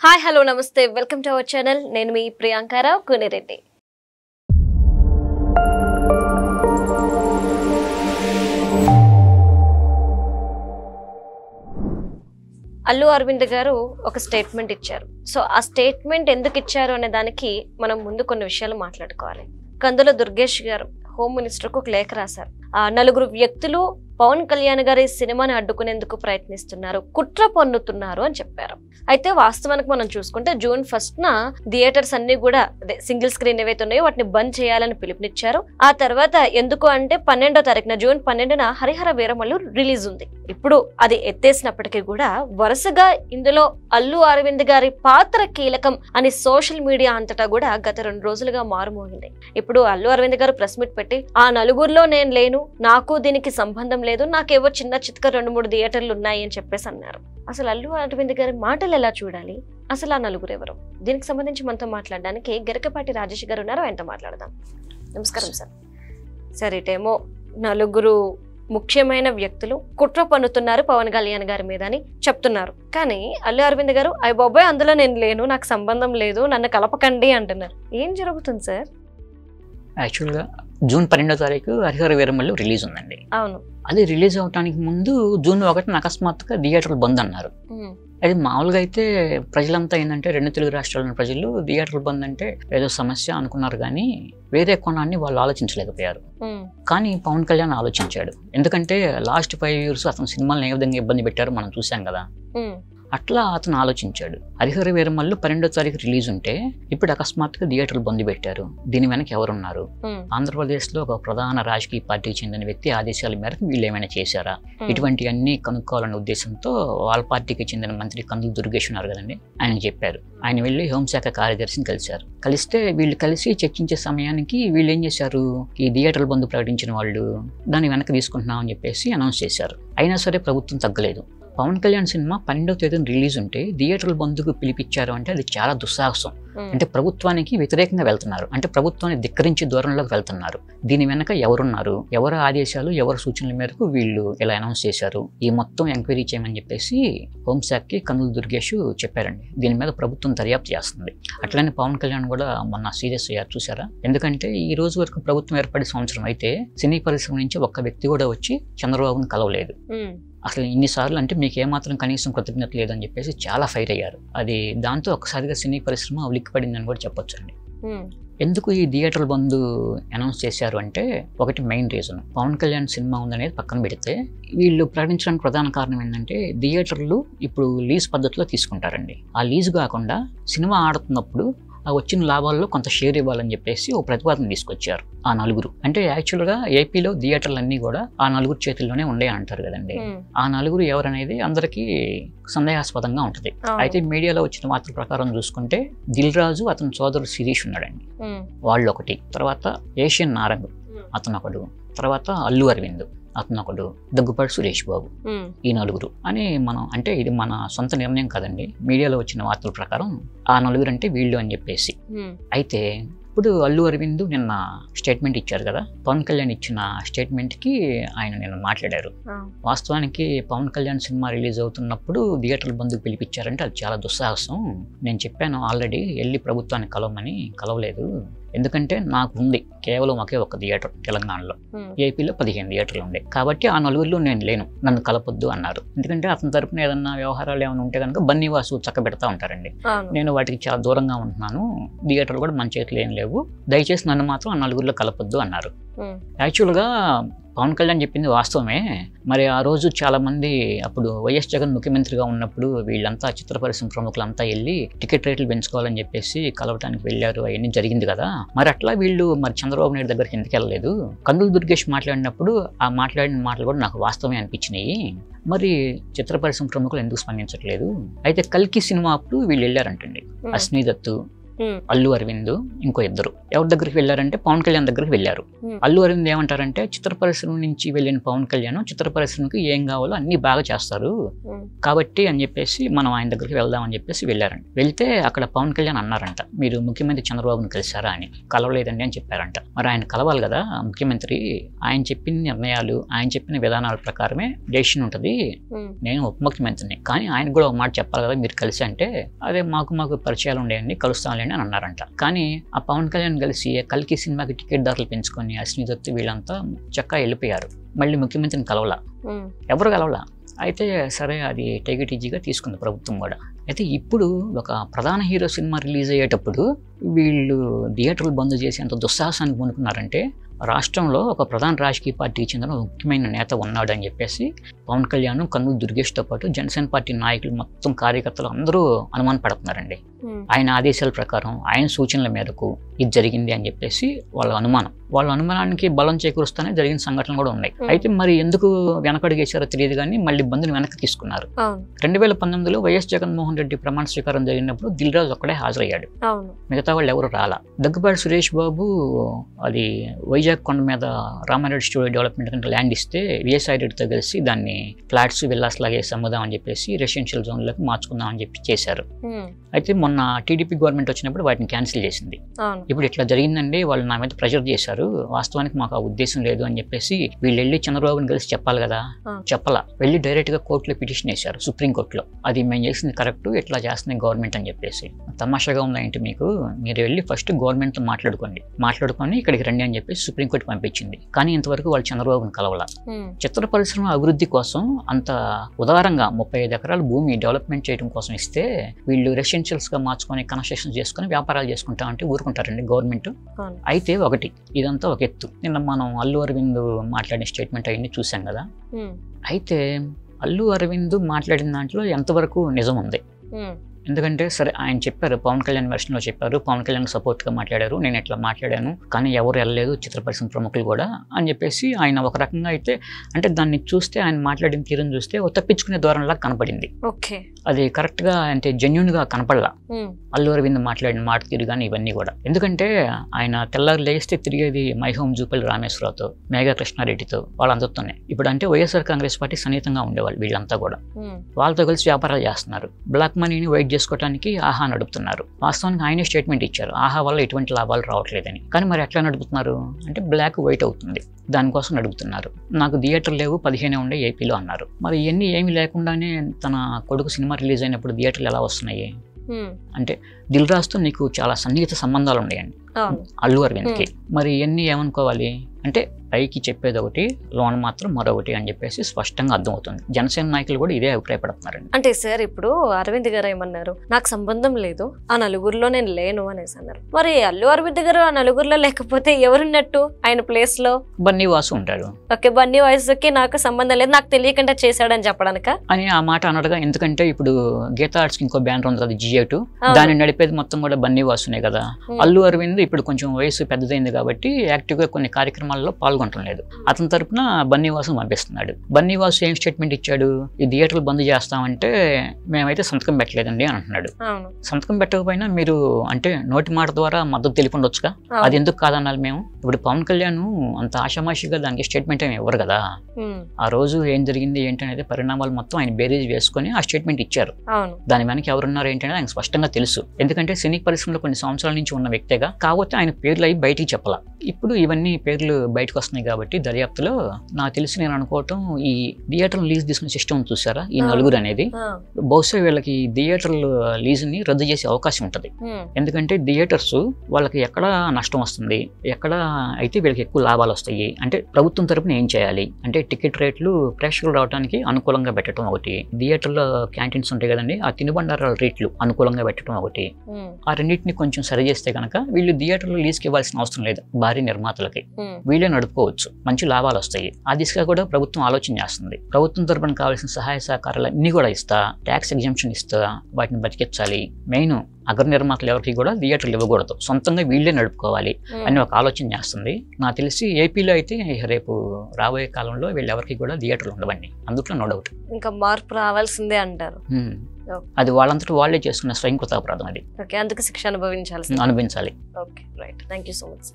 Hi hello నమస్తే welcome to our channel నేను మీ ప్రియాంకారావు కునిరెడ్డి అల్లు అరవింద్ గారు ఒక స్టేట్మెంట్ ఇచ్చారు. సో ఆ స్టేట్మెంట్ ఎందుకు ఇచ్చారు అనే దానికి మనం ముందు కొన్ని విషయాలు మాట్లాడుకోవాలి. కందుల దుర్గేష్ గారు హోమ్ మినిస్టర్ కు ఒక లేఖ రాశారు. ఆ నలుగురు వ్యక్తులు పవన్ కళ్యాణ్ గారి సినిమాని అడ్డుకునేందుకు ప్రయత్నిస్తున్నారు, కుట్ర పన్నుతున్నారు అని చెప్పారు. అయితే వాస్తవానికి మనం చూసుకుంటే June 1st థియేటర్స్ అన్ని కూడా అదే సింగిల్ స్క్రీన్ ఏవైతే ఉన్నాయో వాటిని బంద్ చేయాలని పిలుపునిచ్చారు. ఆ తర్వాత ఎందుకు అంటే 12వ తారీఖున June 12న హరిహర వీరమల్లు రిలీజ్ ఉంది. ఇప్పుడు అది ఎత్తేసినప్పటికీ కూడా వరుసగా ఇందులో అల్లు అరవింద్ గారి పాత్ర కీలకం అని సోషల్ మీడియా అంతటా కూడా గత 2 రోజులుగా మారుమోగింది. ఇప్పుడు అల్లు అరవింద్ గారు ప్రెస్ మీట్ పెట్టి ఆ నలుగురిలో నేను లేను, నాకు దీనికి సంబంధం లేదు, నాకేవో చిన్న చిత్క 2-3 థియేటర్లు ఉన్నాయి అని చెప్పేసి అన్నారు. అసలు అల్లు అరవింద్ గారి మాటలు ఎలా చూడాలి, అసలు ఆ నలుగురు ఎవరు? దీనికి సంబంధించి మనతో మాట్లాడడానికి గరికపాటి రాజేష్ గారు ఉన్నారు, ఆయనతో మాట్లాడదాం. నమస్కారం సార్. సార్ ఇటేమో నలుగురు ముఖ్యమైన వ్యక్తులు కుట్ర పన్నుతున్నారు పవన్ కళ్యాణ్ గారి మీద అని చెప్తున్నారు, కానీ అల్లు అరవింద్ గారు అయ్య బాబాయ్ అందులో నేను లేను, నాకు సంబంధం లేదు, నన్ను కలపకండి అంటున్నారు. ఏం జరుగుతుంది సార్? యాక్చువల్గా June 12వ తారీఖు హరిహర వీరమల్లు రిలీజ్ ఉందండి. అవును, అది రిలీజ్ అవడానికి ముందు June 1న అకస్మాత్తుగా థియేటర్లు బంద్ అన్నారు. అది మామూలుగా అయితే ప్రజలంతా ఏంటంటే 2 తెలుగు రాష్ట్రాల ప్రజలు థియేటర్లు బంద్ అంటే ఏదో సమస్య అనుకున్నారు, కానీ వేరే కోణాన్ని వాళ్ళు ఆలోచించలేకపోయారు. కానీ పవన్ కళ్యాణ్ ఆలోచించాడు. ఎందుకంటే లాస్ట్ 5 years అతను సినిమాలను ఏ విధంగా ఇబ్బంది పెట్టారో మనం చూసాం కదా. అట్లా అతను ఆలోచించాడు. హరిహర వీరమల్లు 12వ తారీఖు రిలీజ్ ఉంటే ఇప్పుడు అకస్మాత్తుగా థియేటర్లు బంద్ పెట్టారు, దీని వెనక ఎవరున్నారు? ఆంధ్రప్రదేశ్ లో ఒక ప్రధాన రాజకీయ పార్టీకి చెందిన వ్యక్తి ఆదేశాల మేరకు వీళ్ళు ఏమైనా చేశారా? ఇటువంటి అన్ని కనుక్కోవాలనే ఉద్దేశంతో వాళ్ళ పార్టీకి చెందిన మంత్రి కందుల దుర్గేష్ ఉన్నారు కదండి, ఆయన చెప్పారు. ఆయన వెళ్ళి హోంశాఖ కార్యదర్శిని కలిశారు. కలిస్తే వీళ్ళు కలిసి చర్చించే సమయానికి వీళ్ళు ఏం చేశారు, ఈ థియేటర్ల బంద్ ప్రకటించిన వాళ్ళు దాన్ని వెనక్కి తీసుకుంటున్నాం అని చెప్పేసి అనౌన్స్ చేశారు. అయినా సరే ప్రభుత్వం తగ్గలేదు. పవన్ కళ్యాణ్ సినిమా 12వ తేదీన రిలీజ్ ఉంటే థియేటర్ల బంద్కు పిలిపించారు అంటే అది చాలా దుస్సాహసం. అంటే ప్రభుత్వానికి వ్యతిరేకంగా వెళ్తున్నారు, అంటే ప్రభుత్వాన్ని ధిక్కరించి దూరంలోకి వెళ్తున్నారు. దీని వెనక ఎవరున్నారు, ఎవరి ఆదేశాలు, ఎవరి సూచనల మేరకు వీళ్ళు ఇలా అనౌన్స్ చేశారు, ఈ మొత్తం ఎంక్వైరీ చేయమని చెప్పేసి హోంశాఖకి కందుల దుర్గేష్ చెప్పారండి. దీని మీద ప్రభుత్వం దర్యాప్తు చేస్తుంది. అట్లనే పవన్ కళ్యాణ్ కూడా మొన్న సీరియస్ అయ్యారు, చూసారా? ఎందుకంటే ఈ రోజు వరకు ప్రభుత్వం ఏర్పడి సంవత్సరం అయితే సినీ పరిశ్రమ నుంచి ఒక్క వ్యక్తి కూడా వచ్చి చంద్రబాబును కలవలేదు. అసలు ఇన్నిసార్లు అంటే మీకు ఏమాత్రం కనీసం కృతజ్ఞత లేదని చెప్పేసి చాలా ఫైర్ అయ్యారు. అది దాంతో ఒక్కసారిగా సినీ పరిశ్రమ ఉలిక్కిపడిందని కూడా చెప్పొచ్చు అండి. ఎందుకు ఈ థియేటర్ల బంద్ అనౌన్స్ చేశారు అంటే ఒకటి main reason, Pawan Kalyan cinema ఉందనేది పక్కన పెడితే వీళ్ళు ప్రకటించడానికి ప్రధాన కారణం ఏంటంటే థియేటర్లు ఇప్పుడు లీజ్ పద్ధతిలో తీసుకుంటారండి. ఆ లీజు కాకుండా సినిమా ఆడుతున్నప్పుడు ఆ వచ్చిన లాభాల్లో కొంత షేర్ ఇవ్వాలని చెప్పేసి ఒక ప్రతిపాదన తీసుకొచ్చారు ఆ నలుగురు. అంటే యాక్చువల్గా ఏపీలో థియేటర్లు అన్నీ కూడా ఆ నలుగురు చేతుల్లోనే ఉండే అంటారు కదండి. ఆ నలుగురు ఎవరనేది అందరికీ సందేహాస్పదంగా ఉంటుంది. అయితే మీడియాలో వచ్చిన వార్తల ప్రకారం చూసుకుంటే దిల్ రాజు, అతని సోదరుడు శిరీష్ ఉన్నాడండి, వాళ్ళు ఒకటి. తర్వాత ఏషియన్ నారంగ్ అతను ఒకడు. తర్వాత అల్లు అరవింద్ అతను ఒకడు. దగ్గుపాటి సురేష్ బాబు. ఈ నలుగురు అని మనం అంటే ఇది మన సొంత నిర్ణయం కాదండి, మీడియాలో వచ్చిన వార్తల ప్రకారం ఆ నలుగురు అంటే వీళ్ళు అని చెప్పేసి. అయితే ఇప్పుడు అల్లు అరవింద్ నిన్న స్టేట్మెంట్ ఇచ్చారు కదా, పవన్ కళ్యాణ్ ఇచ్చిన స్టేట్మెంట్కి ఆయన నిన్న మాట్లాడారు. వాస్తవానికి పవన్ కళ్యాణ్ సినిమా రిలీజ్ అవుతున్నప్పుడు థియేటర్ల బంద్కు పిలిపించారంటే అది చాలా దుస్సాహసం. నేను చెప్పాను ఆల్రెడీ వెళ్ళి ప్రభుత్వాన్ని కలవమని, కలవలేదు. ఎందుకంటే నాకు ఉంది కేవలం ఒకే ఒక థియేటర్ తెలంగాణలో, ఏపీలో 15 థియేటర్లు ఉండే, కాబట్టి ఆ నలుగురిలో నేను లేను, నన్ను కలపొద్దు అన్నారు. ఎందుకంటే అతని తరపున ఏదన్నా వ్యవహారాలు ఏమైనా ఉంటే కనుక బన్నీవాసు చక్క పెడతా ఉంటారండి. నేను వాటికి చాలా దూరంగా ఉంటున్నాను, థియేటర్లు కూడా మన చేతిలో ఏం లేవు, దయచేసి నన్ను మాత్రం ఆ నలుగురిలో కలపొద్దు అన్నారు. యాక్చువల్గా పవన్ కళ్యాణ్ చెప్పింది వాస్తవమే. మరి ఆ రోజు చాలా మంది అప్పుడు వైఎస్ జగన్ ముఖ్యమంత్రిగా ఉన్నప్పుడు వీళ్ళంతా చిత్ర పరిశ్రమ ప్రముఖులంతా వెళ్ళి టికెట్ రేట్లు పెంచుకోవాలని చెప్పేసి కలవటానికి వెళ్ళారు, అవన్నీ జరిగింది కదా. మరి అట్లా వీళ్ళు మరి చంద్రబాబు నాయుడు దగ్గరికి ఎందుకు వెళ్ళలేదు? కందుల దుర్గేష్ మాట్లాడినప్పుడు ఆ మాట్లాడిన మాటలు కూడా నాకు వాస్తవమే అనిపించినాయి. మరి చిత్ర పరిశ్రమ ప్రముఖులు ఎందుకు స్పందించట్లేదు? అయితే కల్కి సినిమా అప్పుడు వీళ్ళు వెళ్ళారంటండి, అశ్నీ దత్తు, అల్లు అరవింద్ ఇంకో ఇద్దరు. ఎవరి దగ్గరికి వెళ్ళారంటే పవన్ కళ్యాణ్ దగ్గరికి వెళ్ళారు. అల్లు అరవింద్ ఏమంటారంటే చిత్ర పరిశ్రమ నుంచి వెళ్ళిన పవన్ కళ్యాణ్ చిత్ర పరిశ్రమకి ఏం కావాలో అన్ని బాగా చేస్తారు కాబట్టి అని చెప్పేసి మనం ఆయన దగ్గరికి వెళ్దామని చెప్పేసి వెళ్ళారంట. వెళ్తే అక్కడ పవన్ కళ్యాణ్ అన్నారంట, మీరు ముఖ్యమంత్రి చంద్రబాబుని కలిశారా అని. కలవలేదండి అని చెప్పారంట. మరి ఆయన కలవాలి కదా ముఖ్యమంత్రి, ఆయన చెప్పిన నిర్ణయాలు ఆయన చెప్పిన విధానాల ప్రకారమే డెసిషన్ ఉంటుంది, నేను ఉప ముఖ్యమంత్రిని, కానీ ఆయనకు కూడా ఒక మాట చెప్పాలి కదా మీరు కలిసి అంటే, అదే మాకు పరిచయాలు ఉండేయండి కలుస్తాంలేండి అని అన్నారంట. కానీ ఆ పవన్ కళ్యాణ్ కలిసి కల్కి సినిమాకి టికెట్ ధరలు పెంచుకొని అశ్విని దత్ వీళ్ళంతా చక్కగా వెళ్ళిపోయారు. మళ్ళీ ముఖ్యమంత్రిని కలవలా, ఎవరు కలవలా. అయితే సరే అది టేక్ ఇట్ ఈజీగా తీసుకుంది ప్రభుత్వం కూడా. అయితే ఇప్పుడు ఒక ప్రధాన హీరో సినిమా రిలీజ్ అయ్యేటప్పుడు వీళ్ళు థియేటర్లు బంద్ చేసి ఎంత దుస్సాహసానికి పూనుకున్నారంటే, రాష్ట్రంలో ఒక ప్రధాన రాజకీయ పార్టీకి చెందిన ముఖ్యమైన నేత ఉన్నాడు అని చెప్పేసి పవన్ కళ్యాణ్, కన్నూరు దుర్గేష్తో పాటు జనసేన పార్టీ నాయకులు మొత్తం కార్యకర్తలు అందరూ అనుమాన పడుతున్నారండి. ఆయన ఆదేశాల ప్రకారం ఆయన సూచనల మేరకు ఇది జరిగింది అని చెప్పేసి వాళ్ళ అనుమానానికి బలం చేకూరుస్తూనే జరిగిన సంఘటనలు కూడా ఉన్నాయి. అయితే మరి ఎందుకు వెనకడుగేశారో తెలియదు కానీ మళ్ళీ బంద్ని వెనక్కి తీసుకున్నారు. 2019లో వైఎస్ జగన్మోహన్ రెడ్డి ప్రమాణ స్వీకారం జరిగినప్పుడు దిల్ రాజు ఒక్కడే హాజరయ్యాడు, మిగతా వాళ్ళు ఎవరు రాలా. దగ్గుబాటి సురేష్ బాబు అది వైజాగ్ కొండ మీద రామారెడ్డి స్టూడియో డెవలప్మెంట్ కంటే ల్యాండ్ ఇస్తే విజయసాయి రెడ్డితో కలిసి దాన్ని ఫ్లాట్స్ విల్లాస్ లాగే అమ్ముదాం అని చెప్పేసి రెసిడెన్షియల్ జోన్లకు మార్చుకుందాం అని చెప్పి చేశారు. అయితే మొన్న టీడీపీ గవర్నమెంట్ వచ్చినప్పుడు వాటిని క్యాన్సిల్ చేసింది. ఇప్పుడు ఇట్లా జరిగిందండి, వాళ్ళు నా మీద ప్రెషర్ చేశారు, వాస్తవానికి మాకు ఆ ఉద్దేశం లేదు అని చెప్పేసి వీళ్ళు వెళ్ళి చంద్రబాబుని కలిసి చెప్పాలి కదా, చెప్పలా. వెళ్ళి డైరెక్ట్ గా కోర్టులో పిటిషన్ వేశారు, సుప్రీంకోర్టులో. అది మేము చేసింది కరెక్ట్, ఇట్లా చేస్తుంది గవర్నమెంట్ అని చెప్పేసి. తమాషాగా ఉందా ఏంటి మీకు, మీరు వెళ్ళి ఫస్ట్ గవర్నమెంట్తో మాట్లాడుకొని ఇక్కడికి రండి అని చెప్పేసి సుప్రీంకోర్టు పంపించింది. కానీ ఇంతవరకు వాళ్ళు చంద్రబాబుని కలవాల. చిత్ర పరిశ్రమ అభివృద్ధి కోసం అంత ఉదారంగా 35 ఎకరాల భూమి డెవలప్మెంట్ చేయడం కోసం ఇస్తే వీళ్ళు రెసిడెన్షియల్స్ గా మార్చుకొని కన్స్ట్రక్షన్ చేసుకుని వ్యాపారాలు చేసుకుంటామంటే ఊరుకుంటారండి గవర్నమెంట్. అయితే ఒకటి ఇదంతా ఒక ఎత్తు. నిన్న మనం అల్లు అరవింద్ మాట్లాడిన స్టేట్మెంట్ అవన్నీ చూసాం కదా. అయితే అల్లు అరవింద్ మాట్లాడిన దాంట్లో ఎంతవరకు నిజం ఉంది? ఎందుకంటే సరే ఆయన చెప్పారు, పవన్ కళ్యాణ్ వెర్షన్లో చెప్పారు, పవన్ కళ్యాణ్ సపోర్ట్గా మాట్లాడారు, నేను ఇట్లా మాట్లాడాను కానీ ఎవరు వెళ్ళలేదు చిత్ర పరిశ్రమ ప్రముఖులు కూడా అని చెప్పేసి ఆయన ఒక రకంగా అయితే, అంటే దాన్ని చూస్తే ఆయన మాట్లాడిన తీరుని చూస్తే ఓ తప్పించుకునే ధోరణిలా కనపడింది. అది కరెక్ట్గా అంటే జెన్యూన్గా కనపడలా అల్లు అరవింద్ మాట్లాడిన మాట తీరు కానీ ఇవన్నీ కూడా. ఎందుకంటే ఆయన తెల్లారు లేస్తే తిరిగేది మై హోమ్ జూపల్లి రామేశ్వరరావుతో, మేఘా కృష్ణారెడ్డితో, వాళ్ళందరితోనే. ఇప్పుడు అంటే వైఎస్ఆర్ కాంగ్రెస్ పార్టీ సన్నిహితంగా ఉండేవాళ్ళు వీళ్ళంతా కూడా. వాళ్ళతో కలిసి వ్యాపారాలు చేస్తున్నారు, బ్లాక్ మనీని వైట్ చేసుకోవడానికి ఆహా నడుపుతున్నారు. వాస్తవానికి ఆయనే స్టేట్మెంట్ ఇచ్చారు, ఆహా వల్ల ఎటువంటి లాభాలు రావట్లేదని. కానీ మరి ఎట్లా నడుపుతున్నారు అంటే బ్లాక్ వైట్ అవుతుంది, దానికోసం నడుపుతున్నారు. నాకు థియేటర్ లేవు 15 ఉండే ఏపీలో అన్నారు. మరి ఇవన్నీ ఏమీ లేకుండానే తన కొడుకు సినిమా రిలీజ్ అయినప్పుడు థియేటర్లు ఎలా వస్తున్నాయి అంటే దిల్ రాజుతో నీకు చాలా సన్నిహిత సంబంధాలు ఉన్నాయండి అల్లు అరవింద్కి. మరి ఇవన్నీ ఏమనుకోవాలి అంటే పైకి చెప్పేది ఒకటి, లోన్ మాత్రం మరొకటి అని చెప్పేసి స్పష్టంగా అర్థమవుతుంది. జనసేన నాయకులు కూడా ఇదే అభిప్రాయపడుతున్నారండి. అంటే సార్ ఇప్పుడు అరవింద్ గారు ఏమన్నారు, నాకు సంబంధం లేదు, ఆ నలుగురిలో నేను లేను అనేసి అన్నారు. మరి అల్లు అరవింద్ గారు ఆ నలుగురిలో లేకపోతే ఎవరున్నట్టు ఆయన ప్లేస్ లో? బన్నీ వాసు ఉంటాడు. ఓకే, బన్నీ వాసుకి నాకు సంబంధం లేదు, నాకు తెలియకుండా చేశాడని చెప్పడానిక అని ఆ మాట అనడుగా. ఎందుకంటే ఇప్పుడు గీతా ఆర్ట్స్ కి ఇంకో బ్యానర్ ఉంది కదా GA2, దాన్ని నడిపేది మొత్తం కూడా బన్నీ వాసునే కదా. అల్లు అరవింద్ ఇప్పుడు కొంచెం వయసు పెద్దదైంది కాబట్టి యాక్టివ్ గా కొన్ని కార్యక్రమాల్లో పాల్గొనట్లేదు. అతని తరపున బన్నీ వాసు పంపిస్తున్నాడు. బన్నీ వాసు ఏం స్టేట్మెంట్ ఇచ్చాడు, ఈ థియేటర్లు బంద్ చేస్తామంటే మేమైతే సంతకం పెట్టలేదండి అని అంటున్నాడు. సంతకం పెట్టకపోయినా మీరు అంటే నోటి మాట ద్వారా మద్దతు తెలిపొండొచ్చుగా, అది ఎందుకు కాదన్నాలి మేము? ఇప్పుడు పవన్ కళ్యాణ్ అంత ఆషామాషిగా దానికి స్టేట్మెంట్ ఏమి ఇవ్వరు కదా. ఆ రోజు ఏం జరిగింది ఏంటనేది పరిణామాలు మొత్తం ఆయన బేరీజ్ వేసుకొని ఆ స్టేట్మెంట్ ఇచ్చారు. దాని వెనక ఎవరున్నారు ఏంటనేది ఆయన స్పష్టంగా తెలుసు. ఎందుకంటే సినీ పరిశ్రమలో కొన్ని సంవత్సరాల నుంచి ఉన్న వ్యక్తిగా, కాకపోతే ఆయన పేర్లు అవి బయటికి చెప్పాల. ఇప్పుడు ఇవన్నీ పేర్లు బయటకు వస్తున్నాయి కాబట్టి దర్యాప్తులో నాకు తెలిసి నేను అనుకోవటం, ఈ థియేటర్ లీజ్ తీసుకునే సిస్టమ్ చూసారా ఈ నలుగురు అనేది, బహుశా వీళ్ళకి థియేటర్లు లీజ్ ని రద్దు చేసే అవకాశం ఉంటది. ఎందుకంటే థియేటర్స్ వాళ్ళకి ఎక్కడ నష్టం వస్తుంది, ఎక్కడ అయితే వీళ్ళకి ఎక్కువ లాభాలు వస్తాయి అంటే ప్రభుత్వం తరపున ఏం చేయాలి అంటే టికెట్ రేట్లు ప్రేక్షకులు రావడానికి అనుకూలంగా పెట్టడం ఒకటి, థియేటర్లో క్యాంటీన్స్ ఉంటాయి కదండి ఆ తినుబండారాల రేట్లు అనుకూలంగా పెట్టడం ఒకటి. ఆ రెండింటిని కొంచెం సరి చేస్తే కనుక వీళ్ళు థియేటర్లు లీజ్కి ఇవ్వాల్సిన అవసరం లేదు, భారీ నిర్మాతలకి వీళ్ళే నడుపుకోవచ్చు, మంచి లాభాలు వస్తాయి. ఆ దిశగా కూడా ప్రభుత్వం ఆలోచన చేస్తుంది. ప్రభుత్వం తరపున కావాల్సిన సహాయ సహకారాలు అన్ని కూడా ఇస్తా, ట్యాక్స్ ఎగ్జంప్షన్ ఇస్తా, వాటిని బతికించాలి. మెయిన్ అగ్ర నిర్మాతలు ఎవరికి కూడా థియేటర్లు ఇవ్వకూడదు, సొంతంగా వీళ్ళే నడుపుకోవాలి అని ఒక ఆలోచన చేస్తుంది. నాకు తెలిసి ఏపీలో అయితే రేపు రాబోయే కాలంలో వీళ్ళు ఎవరికి కూడా థియేటర్లు ఉండవండి, అందుట్లో నో డౌట్. ఇంకా మార్పు రావాల్సిందే అంటారు. Okay. అది వాళ్ళంతటా వాళ్ళే చేసుకున్న స్వయంకృత అపరాధం, అది ఓకే, అందుకు శిక్ష అనుభవించాల్సి. అనుభవించాలి. Okay, right, thank you so much.